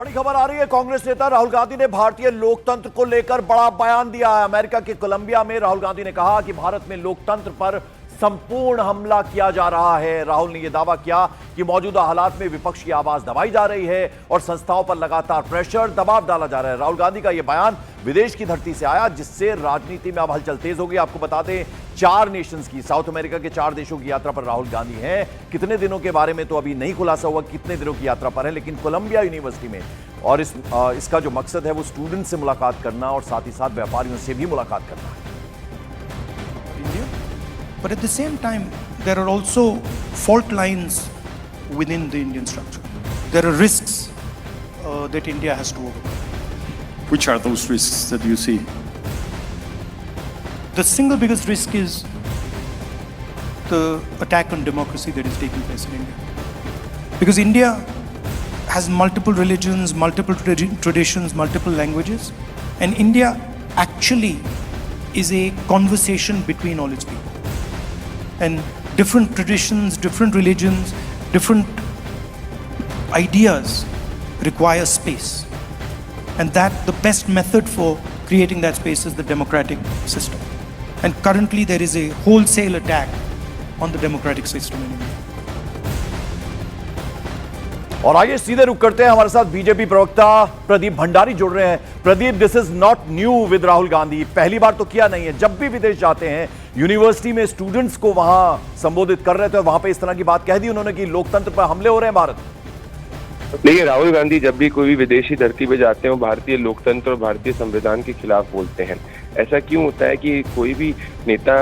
बड़ी खबर आ रही है। कांग्रेस नेता राहुल गांधी ने भारतीय लोकतंत्र को लेकर बड़ा बयान दिया है। अमेरिका के कोलंबिया में राहुल गांधी ने कहा कि भारत में लोकतंत्र पर संपूर्ण हमला किया जा रहा है। राहुल ने यह दावा किया कि मौजूदा हालात में विपक्ष की आवाज दबाई जा रही है और संस्थाओं पर लगातार प्रेशर, दबाव डाला जा रहा है। राहुल गांधी का यह बयान विदेश की धरती से आया, जिससे राजनीति में अब हलचल तेज हो गई। आपको बता दें, 4 नेशंस की, साउथ अमेरिका के 4 देशों की यात्रा पर राहुल गांधी हैं। कितने दिनों के बारे में तो अभी नहीं खुलासा हुआ, कितने दिनों की यात्रा पर है, लेकिन कोलंबिया यूनिवर्सिटी में, और इसका जो मकसद है वो स्टूडेंट से मुलाकात करना और साथ ही साथ व्यापारियों से भी मुलाकात करना है। But at the same time, there are also fault lines within the Indian structure. There are risks that India has to overcome. Which are those risks that you see? The single biggest risk is the attack on democracy that is taking place in India. Because India has multiple religions, multiple traditions, multiple languages, and India actually is a conversation between all its people. And different traditions, different religions, different ideas require space. And that the best method for creating that space is the democratic system. And currently there is a wholesale attack on the democratic system in India. और आइए सीधे रुक करते हैं, हमारे साथ BJP प्रवक्ता प्रदीप भंडारी जुड़ रहे हैं। Pradeep, this is not new with Rahul Gandhi, पहली बार तो किया नहीं है। जब भी विदेश जाते हैं, यूनिवर्सिटी में स्टूडेंट्स को वहां संबोधित कर रहे थे, वहां पे इस तरह की बात कह दी उन्होंने कि लोकतंत्र पर हमले हो रहे हैं भारत। देखिए, राहुल गांधी जब भी कोई भी विदेशी धरती पे जाते हैं, वो भारतीय लोकतंत्र और भारतीय संविधान के खिलाफ बोलते हैं। ऐसा क्यों होता है कि कोई भी नेता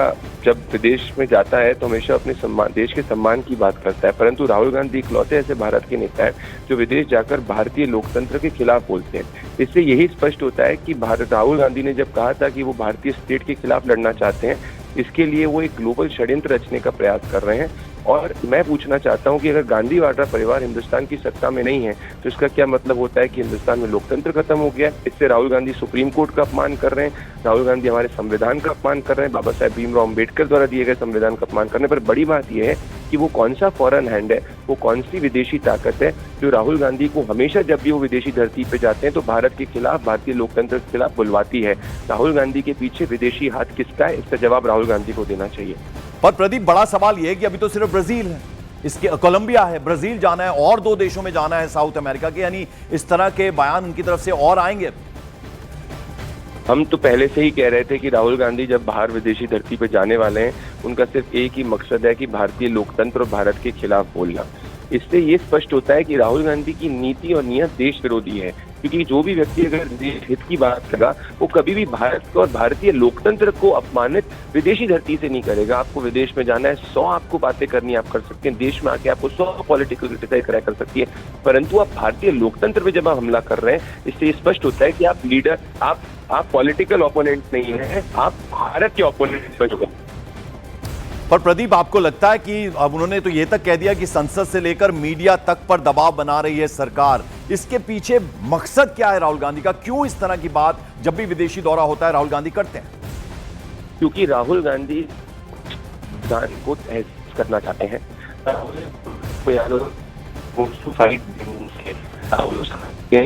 जब विदेश में जाता है तो हमेशा अपने सम्मान, देश के सम्मान की बात करता है, परंतु राहुल गांधी इकलौते ऐसे भारत के नेता हैं जो विदेश जाकर भारतीय लोकतंत्र के खिलाफ बोलते हैं। इससे यही स्पष्ट होता है कि राहुल गांधी ने जब कहा था कि वो भारतीय स्टेट के खिलाफ लड़ना चाहते हैं, इसके लिए वो एक ग्लोबल षड्यंत्र रचने का प्रयास कर रहे हैं। और मैं पूछना चाहता हूं कि अगर गांधी वाड्रा परिवार हिंदुस्तान की सत्ता में नहीं है तो इसका क्या मतलब होता है कि हिंदुस्तान में लोकतंत्र खत्म हो गया? इससे राहुल गांधी सुप्रीम कोर्ट का अपमान कर रहे हैं, राहुल गांधी हमारे संविधान का अपमान कर रहे हैं, बाबा साहेब भीमराव अम्बेडकर द्वारा दिए गए संविधान का अपमान करने पर। बड़ी बात यह है कि वो कौन सा फॉरेन हैंड है, वो कौन सी विदेशी ताकत है जो राहुल गांधी को हमेशा जब भी वो विदेशी धरती पे जाते हैं तो भारत के खिलाफ, भारतीय लोकतंत्र के खिलाफ बुलवाती है। राहुल गांधी के पीछे विदेशी हाथ किसका है, इसका जवाब राहुल गांधी को देना चाहिए। पर प्रदीप, बड़ा सवाल यह है कि अभी तो सिर्फ ब्राजील है, इसके कोलंबिया है, ब्राजील जाना है और 2 देशों में जाना है साउथ अमेरिका के, यानी इस तरह के बयान उनकी तरफ से और आएंगे। हम तो पहले से ही कह रहे थे कि राहुल गांधी जब बाहर विदेशी धरती पर जाने वाले हैं, उनका सिर्फ एक ही मकसद है कि भारतीय लोकतंत्र और भारत के खिलाफ बोलना। इससे ये स्पष्ट होता है कि राहुल गांधी की नीति और नियत देश विरोधी है, क्योंकि जो भी व्यक्ति अगर देश हित की बात करेगा वो कभी भी भारत को और भारतीय लोकतंत्र को अपमानित विदेशी धरती से नहीं करेगा। आपको विदेश में जाना है, 100 आपको बातें करनी आप कर सकते हैं, देश में आके आपको 100 पॉलिटिकल क्रिटिसाइज करा कर सकती है, परंतु आप भारतीय लोकतंत्र पे जब आप हमला कर रहे हैं, इससे स्पष्ट होता है कि आप लीडर, आप पॉलिटिकल ओपोनेंट नहीं है, आप भारत के ओपोनेंट बन चुके। पर प्रदीप, आपको लगता है कि अब उन्होंने तो यह तक कह दिया कि संसद से लेकर मीडिया तक पर दबाव बना रही है सरकार, इसके पीछे मकसद क्या है राहुल गांधी का? क्यों इस तरह की बात जब भी विदेशी दौरा होता है राहुल गांधी करते हैं? क्योंकि राहुल गांधी को करना चाहते हैं,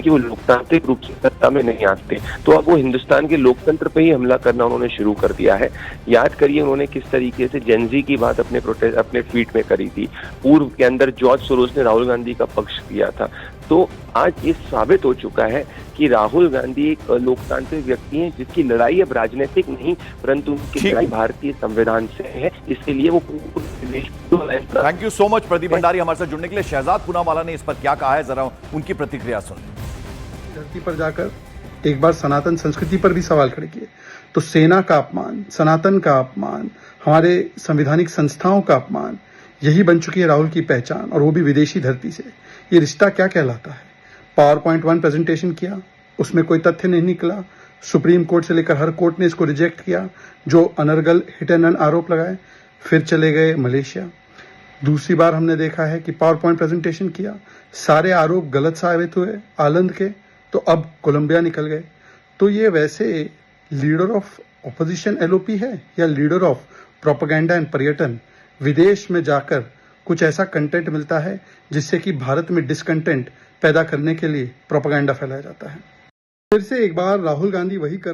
कि वो लोकतांत्रिक रूप से सत्ता में नहीं आते, तो अब वो हिंदुस्तान के लोकतंत्र पे ही हमला करना उन्होंने शुरू कर दिया है। याद करिए उन्होंने किस तरीके से जेनजी की बात अपने ट्वीट में करी थी। पूर्व के अंदर जॉर्ज सोरोस ने राहुल गांधी का पक्ष किया था। तो आज ये साबित हो चुका है कि राहुल गांधी एक लोकतांत्रिक व्यक्ति हैं जिसकी लड़ाई अब राजनीतिक नहीं परंतु उनकी लड़ाई भारतीय संविधान से है। इसके लिए वो thank you so much Pradeep Bhandari हमारे साथ जुड़ने के लिए। शहजाद पूनावाला ने इस पर क्या कहा है, जरा उनकी प्रतिक्रिया सुन। धरती पर जाकर एक बार सनातन संस्कृति पर भी सवाल खड़े किए तो सेना का अपमान, सनातन का अपमान, हमारे संवैधानिक संस्थाओं का अपमान, यही बन चुकी है राहुल की पहचान, और वो भी विदेशी धरती से। ये रिश्ता क्या कहलाता है? पावर पॉइंट 1 प्रेजेंटेशन किया, उसमें कोई तथ्य नहीं निकला, सुप्रीम कोर्ट से लेकर हर कोर्ट ने इसको रिजेक्ट किया, जो अनर्गल हिट एंड रन आरोप लगाए, फिर चले गए मलेशिया। दूसरी बार हमने देखा है कि पावर पॉइंट प्रेजेंटेशन किया, सारे आरोप गलत साबित हुए आलंद के, तो अब कोलंबिया निकल गए। तो ये वैसे लीडर ऑफ ऑपोजिशन एलओपी है या लीडर ऑफ प्रोपेगेंडा एंड पर्यटन? विदेश में जाकर कुछ ऐसा कंटेंट मिलता है जिससे कि भारत में डिसकंटेंट पैदा करने के लिए प्रोपेगेंडा फैलाया जाता है। फिर से एक बार राहुल गांधी वही कर